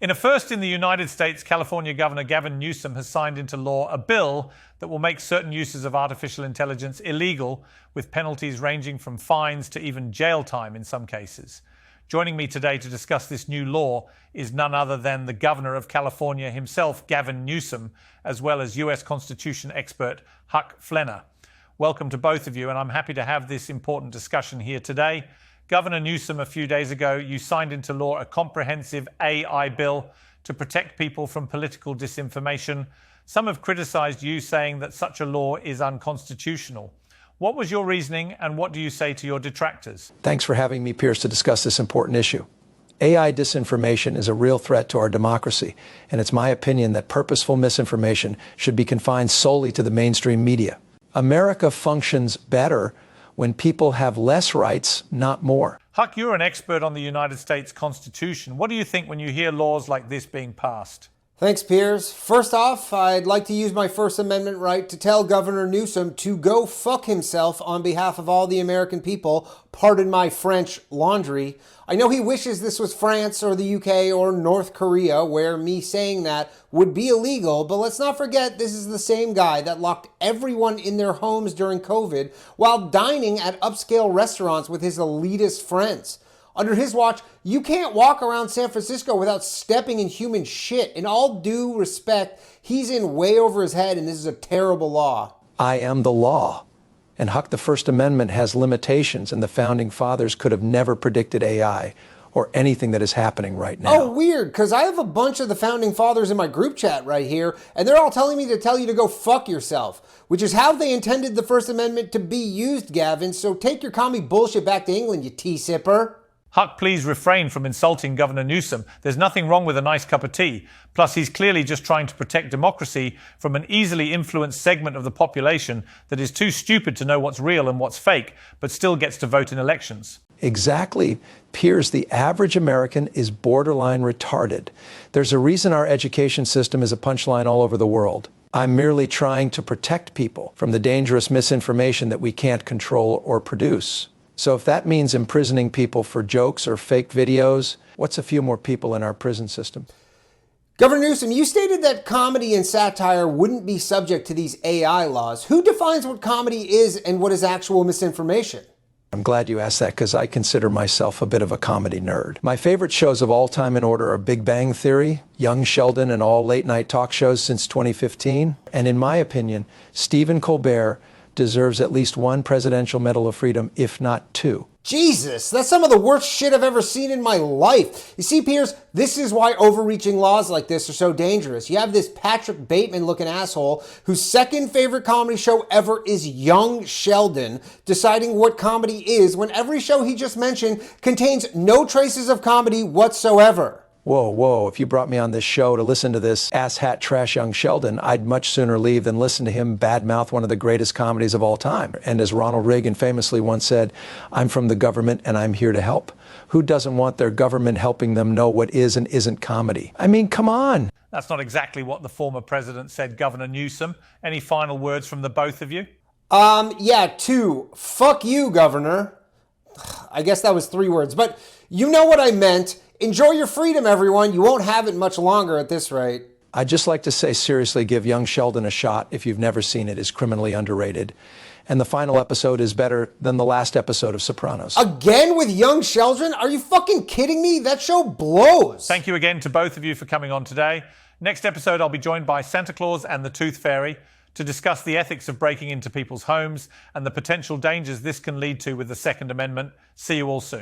In a first in the United States, California Governor Gavin Newsom has signed into law a bill that will make certain uses of artificial intelligence illegal, with penalties ranging from fines to even jail time in some cases. Joining me today to discuss this new law is none other than the Governor of California himself, Gavin Newsom, as well as US Constitution expert Huck Flenner. Welcome to both of you, and I'm happy to have this important discussion here today. Governor Newsom, a few days ago, you signed into law a comprehensive AI bill to protect people from political disinformation. Some have criticised you, saying that such a law is unconstitutional. What was your reasoning, and what do you say to your detractors? Thanks for having me, Piers, to discuss this important issue. AI disinformation is a real threat to our democracy, and it's my opinion that purposeful misinformation should be confined solely to the mainstream media. America functions better when people have less rights, not more. Huck, you're an expert on the United States Constitution. What do you think when you hear laws like this being passed? Thanks, Piers. First off, I'd like to use my First Amendment right to tell Governor Newsom to go fuck himself on behalf of all the American people. Pardon my French laundry. I know he wishes this was France or the UK or North Korea, where me saying that would be illegal, but let's not forget this is the same guy that locked everyone in their homes during COVID while dining at upscale restaurants with his elitist friends. Under his watch, you can't walk around San Francisco without stepping in human shit. In all due respect, he's in way over his head, and this is a terrible law. I am the law. And Huck, the First Amendment has limitations, and the Founding Fathers could have never predicted AI or anything that is happening right now. Oh, weird, because I have a bunch of the Founding Fathers in my group chat right here, and they're all telling me to tell you to go fuck yourself, which is how they intended the First Amendment to be used, Gavin, so take your commie bullshit back to England, you tea-sipper. Huck, please refrain from insulting Governor Newsom. There's nothing wrong with a nice cup of tea. Plus, he's clearly just trying to protect democracy from an easily influenced segment of the population that is too stupid to know what's real and what's fake, but still gets to vote in elections. Exactly. Piers, the average American is borderline retarded. There's a reason our education system is a punchline all over the world. I'm merely trying to protect people from the dangerous misinformation that we can't control or produce. So if that means imprisoning people for jokes or fake videos, what's a few more people in our prison system? Governor Newsom, you stated that comedy and satire wouldn't be subject to these AI laws. Who defines what comedy is and what is actual misinformation? I'm glad you asked that, because I consider myself a bit of a comedy nerd. My favorite shows of all time in order are Big Bang Theory, Young Sheldon, and all late-night talk shows since 2015. And in my opinion, Stephen Colbert deserves at least one Presidential Medal of Freedom, if not two. Jesus, that's some of the worst shit I've ever seen in my life. You see, Piers, this is why overreaching laws like this are so dangerous. You have this Patrick Bateman-looking asshole whose second favorite comedy show ever is Young Sheldon, deciding what comedy is when every show he just mentioned contains no traces of comedy whatsoever. Whoa, if you brought me on this show to listen to this asshat trash Young Sheldon, I'd much sooner leave than listen to him badmouth one of the greatest comedies of all time. And as Ronald Reagan famously once said, I'm from the government and I'm here to help. Who doesn't want their government helping them know what is and isn't comedy? I mean, come on. That's not exactly what the former president said, Governor Newsom. Any final words from the both of you? Yeah, two. Fuck you, Governor. I guess that was 3 words, but you know what I meant. Enjoy your freedom, everyone. You won't have it much longer at this rate. I'd just like to say, seriously, give Young Sheldon a shot. If you've never seen it, it's criminally underrated. And the final episode is better than the last episode of Sopranos. Again with Young Sheldon? Are you fucking kidding me? That show blows. Thank you again to both of you for coming on today. Next episode, I'll be joined by Santa Claus and the Tooth Fairy to discuss the ethics of breaking into people's homes and the potential dangers this can lead to with the Second Amendment. See you all soon.